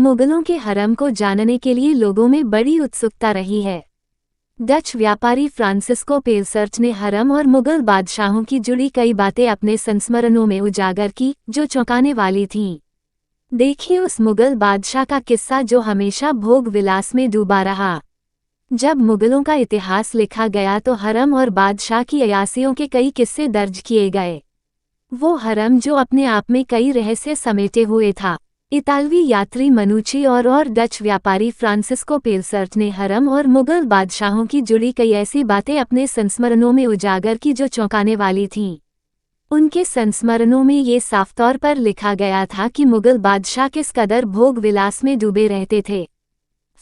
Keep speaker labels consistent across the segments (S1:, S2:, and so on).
S1: मुगलों के हरम को जानने के लिए लोगों में बड़ी उत्सुकता रही है। डच व्यापारी फ्रांसिस्को पेलसर्च ने हरम और मुगल बादशाहों की जुड़ी कई बातें अपने संस्मरणों में उजागर की, जो चौंकाने वाली थीं। देखिए उस मुगल बादशाह का किस्सा जो हमेशा भोग विलास में डूबा रहा। जब मुगलों का इतिहास लिखा गया तो हरम और बादशाह की अयासियों के कई किस्से दर्ज किए गए। वो हरम जो अपने आप में कई रहस्य समेटे हुए था। इतालवी यात्री मनुची और डच व्यापारी फ्रांसिस्को पेलसर्च ने हरम और मुगल बादशाहों की जुड़ी कई ऐसी बातें अपने संस्मरणों में उजागर की जो चौंकाने वाली थीं। उनके संस्मरणों में ये साफ तौर पर लिखा गया था कि मुगल बादशाह किस कदर भोग विलास में डूबे रहते थे।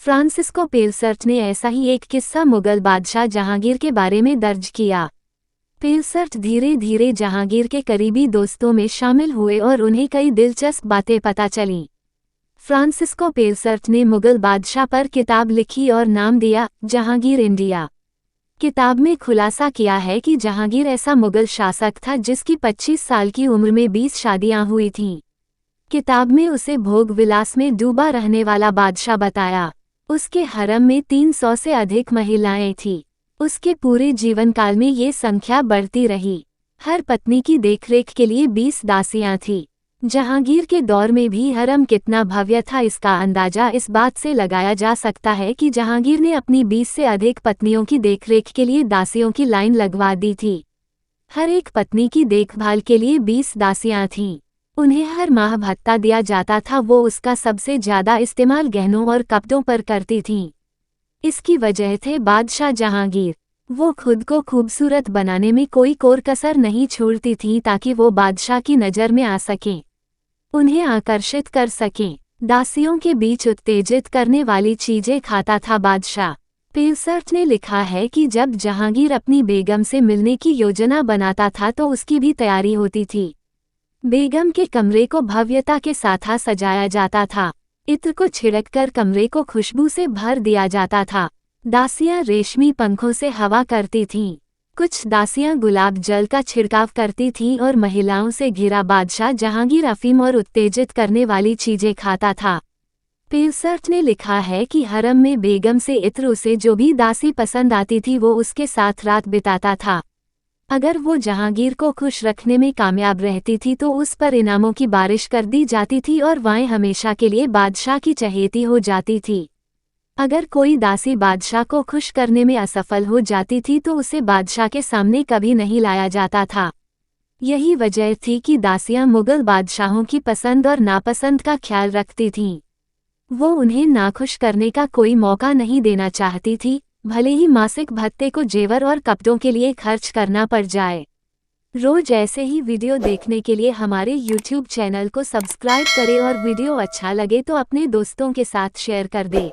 S1: फ्रांसिस्को पेलसर्च ने ऐसा ही एक किस्सा मुगल बादशाह जहांगीर के बारे में दर्ज किया। पेलसर्च धीरे धीरे जहांगीर के करीबी दोस्तों में शामिल हुए और उन्हें कई दिलचस्प बातें पता चलीं। फ्रांसिस्को पेलसर्च ने मुगल बादशाह पर किताब लिखी और नाम दिया जहांगीर इंडिया। किताब में खुलासा किया है कि जहांगीर ऐसा मुगल शासक था जिसकी 25 साल की उम्र में 20 शादियां हुई थीं। किताब में उसे भोग विलास में डूबा रहने वाला बादशाह बताया। उसके हरम में 300 से अधिक महिलाएं थीं। उसके पूरे जीवन काल में ये संख्या बढ़ती रही। हर पत्नी की देखरेख के लिए 20 दासियां थीं। जहांगीर के दौर में भी हरम कितना भव्य था इसका अंदाजा इस बात से लगाया जा सकता है कि जहांगीर ने अपनी 20 से अधिक पत्नियों की देखरेख के लिए दासियों की लाइन लगवा दी थी। हर एक पत्नी की देखभाल के लिए 20 दासियां थीं। उन्हें हर माह भत्ता दिया जाता था। वो उसका सबसे ज्यादा इस्तेमाल गहनों और कपड़ों पर करती थीं। इसकी वजह थे बादशाह जहांगीर। वो खुद को खूबसूरत बनाने में कोई कोर कसर नहीं छोड़ती थीं ताकि वो बादशाह की नज़र में आ सकें, उन्हें आकर्षित कर सकें। दासियों के बीच उत्तेजित करने वाली चीजें खाता था बादशाह। पेलसर्च ने लिखा है कि जब जहांगीर अपनी बेगम से मिलने की योजना बनाता था तो उसकी भी तैयारी होती थी। बेगम के कमरे को भव्यता के साथ सजाया जाता था। इत्र को छिड़ककर कमरे को खुशबू से भर दिया जाता था। दासियां रेशमी पंखों से हवा करती थीं। कुछ दासियां गुलाब जल का छिड़काव करती थीं और महिलाओं से घिरा बादशाह जहांगीर अफीम और उत्तेजित करने वाली चीजें खाता था। पेलसर्च ने लिखा है कि हरम में बेगम से इत्र उसे जो भी दासी पसंद आती थी वो उसके साथ रात बिताता था। अगर वो जहांगीर को खुश रखने में कामयाब रहती थी तो उस पर इनामों की बारिश कर दी जाती थी और वह हमेशा के लिए बादशाह की चहेती हो जाती थी। अगर कोई दासी बादशाह को खुश करने में असफल हो जाती थी तो उसे बादशाह के सामने कभी नहीं लाया जाता था। यही वजह थी कि दासियां मुगल बादशाहों की पसंद और नापसंद का ख्याल रखती थीं। वो उन्हें नाखुश करने का कोई मौका नहीं देना चाहती थी, भले ही मासिक भत्ते को जेवर और कपड़ों के लिए खर्च करना पड़ जाए। रोज ऐसे ही वीडियो देखने के लिए हमारे YouTube चैनल को सब्सक्राइब करें और वीडियो अच्छा लगे तो अपने दोस्तों के साथ शेयर कर दें।